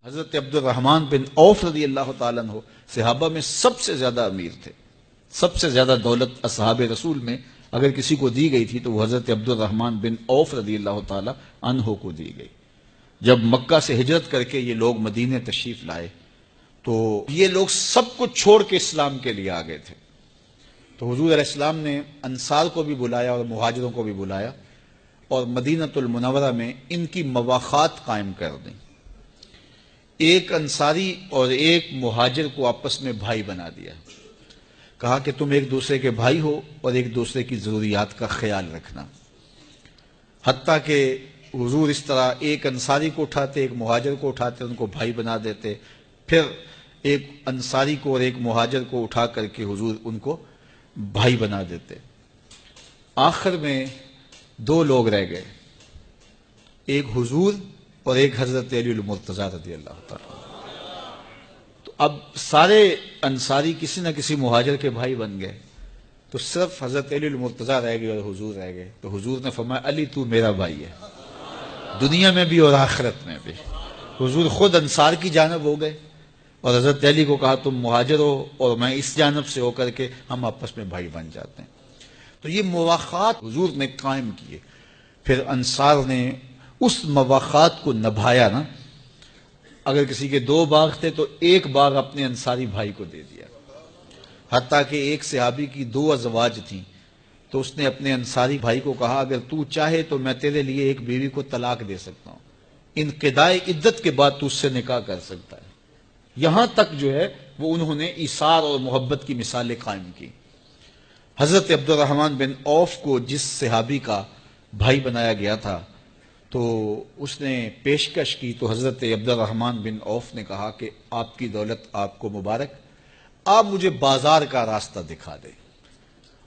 حضرت عبد الرحمن بن عوف رضی اللہ تعالیٰ عنہ صحابہ میں سب سے زیادہ امیر تھے. سب سے زیادہ دولت اصحاب رسول میں اگر کسی کو دی گئی تھی تو وہ حضرت عبد الرحمن بن عوف رضی اللہ تعالیٰ عنہ کو دی گئی. جب مکہ سے ہجرت کر کے یہ لوگ مدینے تشریف لائے تو یہ لوگ سب کچھ چھوڑ کے اسلام کے لیے آ گئے تھے. تو حضور علیہ السلام نے انصار کو بھی بلایا اور مہاجروں کو بھی بلایا اور مدینۃ المنورہ میں ان کی مواخات قائم کر دیں. ایک انصاری اور ایک مہاجر کو آپس میں بھائی بنا دیا. کہا کہ تم ایک دوسرے کے بھائی ہو اور ایک دوسرے کی ضروریات کا خیال رکھنا. حتیٰ کہ حضور اس طرح ایک انصاری کو اٹھاتے ایک مہاجر کو اٹھاتے ان کو بھائی بنا دیتے. پھر ایک انصاری کو اور ایک مہاجر کو اٹھا کر کے حضور ان کو بھائی بنا دیتے. آخر میں دو لوگ رہ گئے, ایک حضور اور ایک حضرت علی المرتضیٰ رضی اللہ تعالیٰ. تو اب سارے انصاری کسی نہ کسی مہاجر کے بھائی بن گئے تو صرف حضرت علی المرتضیٰ رہ گئے اور حضور رہ گئے. تو حضور نے فرمایا علی تو میرا بھائی ہے, دنیا میں بھی اور آخرت میں بھی. حضور خود انصار کی جانب ہو گئے اور حضرت علی کو کہا تم مہاجر ہو اور میں اس جانب سے ہو کر کے ہم آپس میں بھائی بن جاتے ہیں. تو یہ مواخات حضور نے قائم کیے. پھر انصار نے اس مواخات کو نبھایا نا. اگر کسی کے دو باغ تھے تو ایک باغ اپنے انصاری بھائی کو دے دیا. حتیٰ کہ ایک صحابی کی دو ازواج تھیں تو اس نے اپنے انصاری بھائی کو کہا اگر تو چاہے تو میں تیرے لیے ایک بیوی کو طلاق دے سکتا ہوں, انقضاء عدت کے بعد تو اس سے نکاح کر سکتا ہے. یہاں تک جو ہے وہ انہوں نے ایثار اور محبت کی مثالیں قائم کی. حضرت عبد الرحمن بن عوف کو جس صحابی کا بھائی بنایا گیا تھا تو اس نے پیشکش کی تو حضرت عبد الرحمن بن عوف نے کہا کہ آپ کی دولت آپ کو مبارک, آپ مجھے بازار کا راستہ دکھا دیں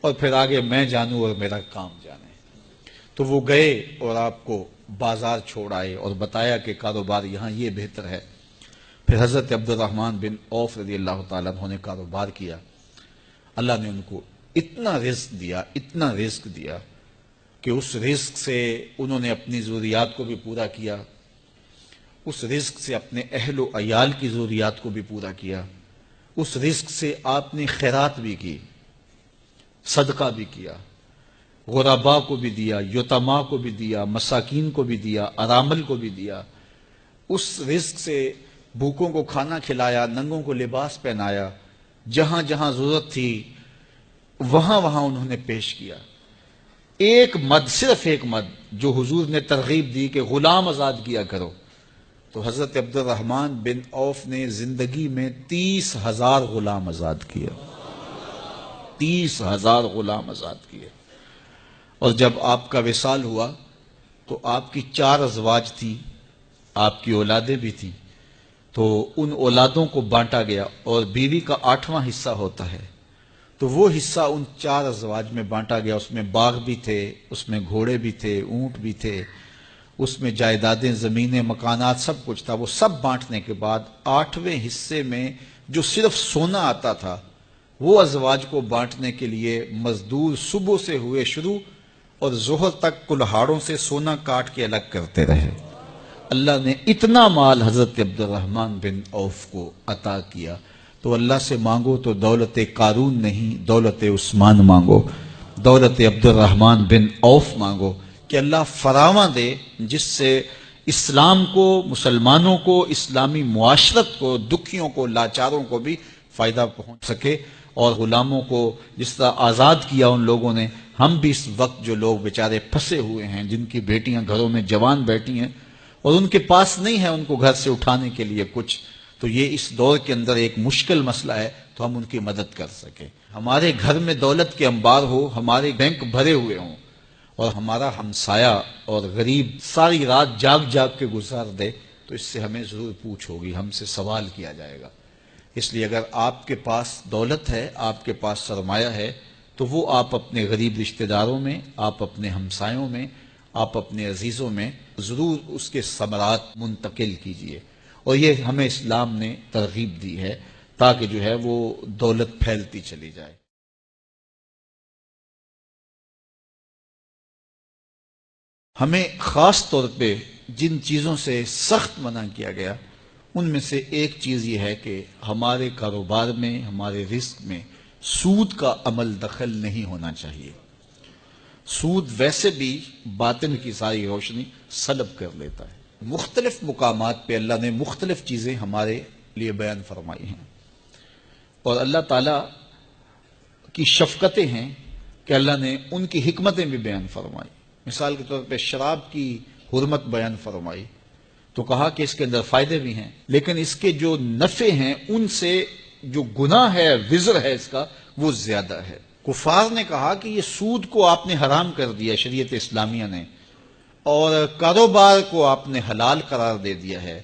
اور پھر آگے میں جانوں اور میرا کام جانے. تو وہ گئے اور آپ کو بازار چھوڑ آئے اور بتایا کہ کاروبار یہاں یہ بہتر ہے. پھر حضرت عبد الرحمن بن عوف رضی اللہ تعالیٰ عنہ نے کاروبار کیا. اللہ نے ان کو اتنا رزق دیا کہ اس رزق سے انہوں نے اپنی ضروریات کو بھی پورا کیا, اس رزق سے اپنے اہل و عیال کی ضروریات کو بھی پورا کیا, اس رزق سے آپ نے خیرات بھی کی, صدقہ بھی کیا, غرباء کو بھی دیا, یتیماں کو بھی دیا, مساکین کو بھی دیا, ارامل کو بھی دیا. اس رزق سے بھوکوں کو کھانا کھلایا, ننگوں کو لباس پہنایا, جہاں جہاں ضرورت تھی وہاں وہاں انہوں نے پیش کیا. ایک مد, صرف ایک مد جو حضور نے ترغیب دی کہ غلام آزاد کیا کرو, تو حضرت عبد الرحمن بن عوف نے زندگی میں 30,000 غلام آزاد کیا. 30,000 غلام آزاد کیے. اور جب آپ کا وصال ہوا تو آپ کی 4 ازواج تھی, آپ کی اولادیں بھی تھیں, تو ان اولادوں کو بانٹا گیا اور بیوی کا 8واں حصہ ہوتا ہے تو وہ حصہ ان 4 ازواج میں بانٹا گیا. اس میں باغ بھی تھے, اس میں گھوڑے بھی تھے, اونٹ بھی تھے, اس میں جائیدادیں, زمینیں, مکانات, سب کچھ تھا. وہ سب بانٹنے کے بعد 8ویں حصے میں جو صرف سونا آتا تھا وہ ازواج کو بانٹنے کے لیے مزدور صبح سے ہوئے شروع اور ظہر تک کلہاڑوں سے سونا کاٹ کے الگ کرتے رہے. اللہ نے اتنا مال حضرت عبد الرحمن بن عوف کو عطا کیا. تو اللہ سے مانگو تو دولت قارون نہیں, دولت عثمان مانگو, دولت عبد الرحمن بن عوف مانگو کہ اللہ فراواں دے جس سے اسلام کو, مسلمانوں کو, اسلامی معاشرت کو, دکھیوں کو, لاچاروں کو بھی فائدہ پہنچ سکے. اور غلاموں کو جس طرح آزاد کیا ان لوگوں نے, ہم بھی اس وقت جو لوگ بیچارے پھنسے ہوئے ہیں, جن کی بیٹیاں گھروں میں جوان بیٹھی ہیں اور ان کے پاس نہیں ہے ان کو گھر سے اٹھانے کے لیے کچھ, تو یہ اس دور کے اندر ایک مشکل مسئلہ ہے, تو ہم ان کی مدد کر سکیں. ہمارے گھر میں دولت کے انبار ہو, ہمارے بینک بھرے ہوئے ہوں اور ہمارا ہمسایہ اور غریب ساری رات جاگ جاگ کے گزار دے, تو اس سے ہمیں ضرور پوچھ ہوگی, ہم سے سوال کیا جائے گا. اس لیے اگر آپ کے پاس دولت ہے, آپ کے پاس سرمایہ ہے, تو وہ آپ اپنے غریب رشتہ داروں میں, آپ اپنے ہمسایوں میں, آپ اپنے عزیزوں میں ضرور اس کے ثمرات منتقل کیجئے. اور یہ ہمیں اسلام نے ترغیب دی ہے تاکہ جو ہے وہ دولت پھیلتی چلی جائے. ہمیں خاص طور پہ جن چیزوں سے سخت منع کیا گیا ان میں سے ایک چیز یہ ہے کہ ہمارے کاروبار میں، ہمارے رزق میں سود کا عمل دخل نہیں ہونا چاہیے۔ سود ویسے بھی باطن کی ساری روشنی سلب کر لیتا ہے۔ مختلف مقامات پہ اللہ نے مختلف چیزیں ہمارے لیے بیان فرمائی ہیں، اور اللہ تعالیٰ کی شفقتیں ہیں کہ اللہ نے ان کی حکمتیں بھی بیان فرمائی۔ مثال کے طور پہ شراب کی حرمت بیان فرمائی تو کہا کہ اس کے اندر فائدے بھی ہیں، لیکن اس کے جو نفع ہیں ان سے جو گناہ ہے، وزر ہے اس کا، وہ زیادہ ہے۔ کفار نے کہا کہ یہ سود کو آپ نے حرام کر دیا شریعت اسلامیہ نے، اور کاروبار کو آپ نے حلال قرار دے دیا ہے،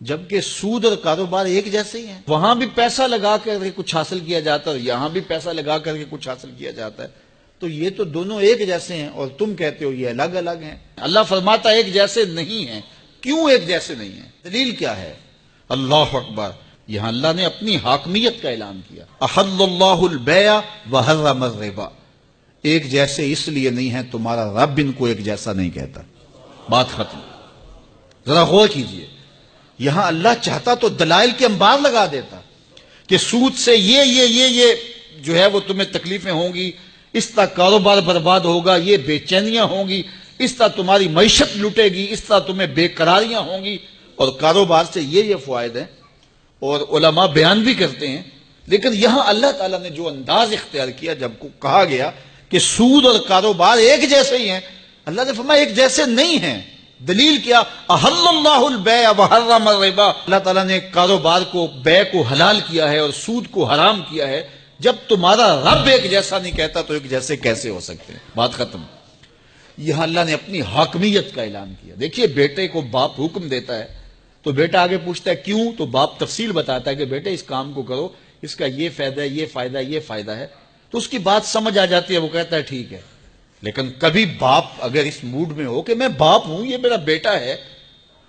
جبکہ سود اور کاروبار ایک جیسے ہی ہیں۔ وہاں بھی پیسہ لگا کر کے کچھ حاصل کیا جاتا ہے اور یہاں بھی پیسہ لگا کر کے کچھ حاصل کیا جاتا ہے، تو یہ تو دونوں ایک جیسے ہیں اور تم کہتے ہو یہ الگ الگ ہیں۔ اللہ فرماتا ہے ایک جیسے نہیں ہیں۔ کیوں ایک جیسے نہیں ہیں؟ دلیل کیا ہے؟ اللہ اکبر! یہاں اللہ نے اپنی حاکمیت کا اعلان کیا۔ احل اللہ البیع وحرم الربا۔ ایک جیسے اس لیے نہیں ہے، تمہارا رب ان کو ایک جیسا نہیں کہتا۔ بات ختم۔ ذرا غور کیجئے، یہاں اللہ چاہتا تو دلائل کے انبار لگا دیتا کہ سود سے یہ جو ہے وہ تمہیں تکلیفیں ہوں گی، اس طرح کاروبار برباد ہوگا، یہ بے چینیاں ہوں گی، اس طرح تمہاری معیشت لٹے گی، اس طرح تمہیں بے قراریاں ہوں گی، اور کاروبار سے یہ فوائد ہیں، اور علماء بیان بھی کرتے ہیں۔ لیکن یہاں اللہ تعالیٰ نے جو انداز اختیار کیا، جب کو کہا گیا کہ سود اور کاروبار ایک جیسے ہی ہیں، اللہ نے فرمایا ایک جیسے نہیں ہیں۔ دلیل کیا؟ احل اللہ البیع وحرم الربا۔ اللہ تعالیٰ نے کاروبار کو، بیع کو حلال کیا ہے اور سود کو حرام کیا ہے۔ جب تمہارا رب ایک جیسا نہیں کہتا تو ایک جیسے کیسے ہو سکتے ہیں؟ بات ختم۔ یہاں اللہ نے اپنی حاکمیت کا اعلان کیا۔ دیکھیے، بیٹے کو باپ حکم دیتا ہے تو بیٹا آگے پوچھتا ہے کیوں، تو باپ تفصیل بتاتا ہے کہ بیٹے اس کام کو کرو، اس کا یہ فائدہ ہے، یہ فائدہ ہے، یہ فائدہ ہے، تو اس کی بات سمجھ آ جاتی ہے، وہ کہتا ہے ٹھیک ہے۔ لیکن کبھی باپ اگر اس موڈ میں ہو کہ میں باپ ہوں، یہ میرا بیٹا ہے،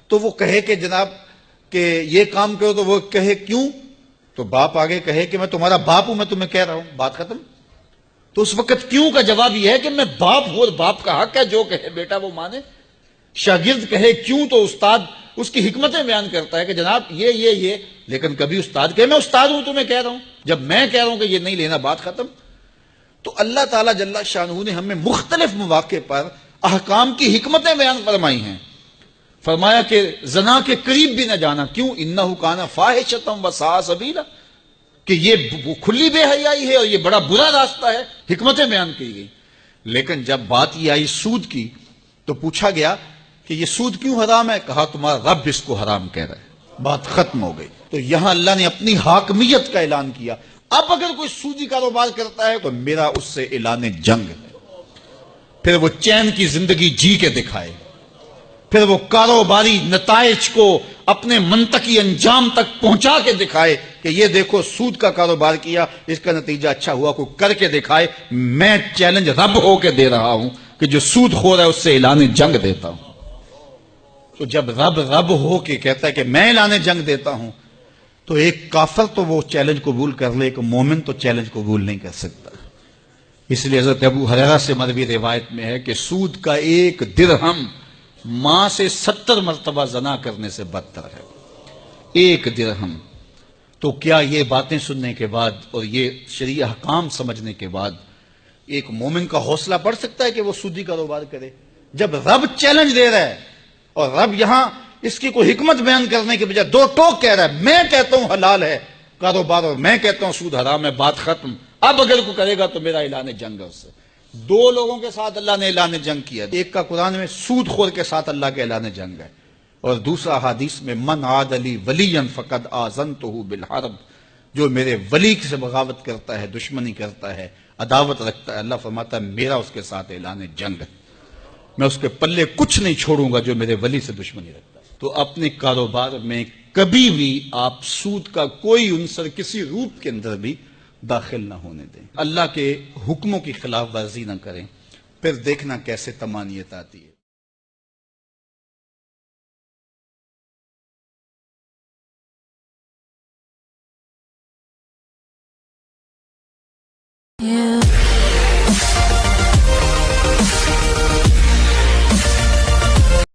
تو وہ کہے کہ جناب کہ یہ کام کرو، تو وہ کہے کیوں، تو باپ آگے کہے کہ میں تمہارا باپ ہوں، میں تمہیں کہہ رہا ہوں، بات ختم۔ تو اس وقت کیوں کا جواب یہ ہے کہ میں باپ ہوں اور باپ کا حق ہے جو کہے بیٹا وہ مانے۔ شاگرد کہے کیوں، تو استاد اس کی حکمتیں بیان کرتا ہے کہ جناب یہ، لیکن کبھی استاد کہے میں استاد ہوں تمہیں کہہ رہا ہوں، جب میں کہہ رہا ہوں کہ یہ نہیں لینا، بات ختم۔ تو اللہ تعالیٰ جل شانہ نے ہمیں مختلف مواقع پر احکام کی حکمتیں بیان فرمائی ہیں۔ فرمایا کہ زنا کے قریب بھی نہ جانا، کیوں؟ انہ کان فاحشۃ وساء سبیلا، کہ یہ کھلی بے حیائی ہے اور یہ بڑا برا راستہ ہے، حکمتیں بیان کی گئی۔ لیکن جب بات یہ آئی سود کی تو پوچھا گیا کہ یہ سود کیوں حرام ہے؟ کہا تمہارا رب اس کو حرام کہہ رہا ہے، بات ختم ہو گئی۔ تو یہاں اللہ نے اپنی حاکمیت کا اعلان کیا۔ اب اگر کوئی سودی کاروبار کرتا ہے تو میرا اس سے اعلان جنگ ہے۔ پھر وہ چین کی زندگی جی کے دکھائے، پھر وہ کاروباری نتائج کو اپنے منطقی انجام تک پہنچا کے دکھائے کہ یہ دیکھو سود کا کاروبار کیا، اس کا نتیجہ اچھا ہوا، کو کر کے دکھائے۔ میں چیلنج رب ہو کے دے رہا ہوں کہ جو سود خور ہے اس سے اعلان جنگ دیتا ہوں۔ تو جب رب ہو کے کہتا ہے کہ میں اعلان جنگ دیتا ہوں، تو ایک کافر تو وہ چیلنج قبول کر لے، ایک مومن تو چیلنج قبول نہیں کر سکتا۔ اس لیے حضرت ابو ہریرہ سے مروی روایت میں ہے کہ سود کا ایک درہم ماں سے 70 مرتبہ زنا کرنے سے بدتر ہے۔ ایک درہم۔ تو کیا یہ باتیں سننے کے بعد اور یہ شرعی احکام سمجھنے کے بعد ایک مومن کا حوصلہ بڑھ سکتا ہے کہ وہ سودی کاروبار کرے؟ جب رب چیلنج دے رہا ہے اور رب یہاں اس کی کوئی حکمت بیان کرنے کے بجائے دو ٹوک کہہ رہا ہے، میں کہتا ہوں حلال ہے کاروبار اور میں کہتا ہوں سود حرام ہے، بات ختم۔ اب اگر کوئی کرے گا تو میرا اعلان جنگ ہے اس سے۔ دو لوگوں کے ساتھ اللہ نے اعلان جنگ کیا، ایک کا قرآن میں سود خور کے ساتھ اللہ کے اعلان جنگ ہے، اور دوسرا حدیث میں من عاد لی ولیا فقد آذنتہ بالحرب، جو میرے ولی سے بغاوت کرتا ہے، دشمنی کرتا ہے، عداوت رکھتا ہے، اللہ فرماتا ہے میرا اس کے ساتھ اعلان جنگ ہے، میں اس کے پلے کچھ نہیں چھوڑوں گا جو میرے ولی سے دشمنی رکھتا ہے۔ تو اپنے کاروبار میں کبھی بھی آپ سود کا کوئی عنصر کسی روپ کے اندر بھی داخل نہ ہونے دیں، اللہ کے حکموں کی خلاف ورزی نہ کریں، پھر دیکھنا کیسے طمانیت آتی ہے۔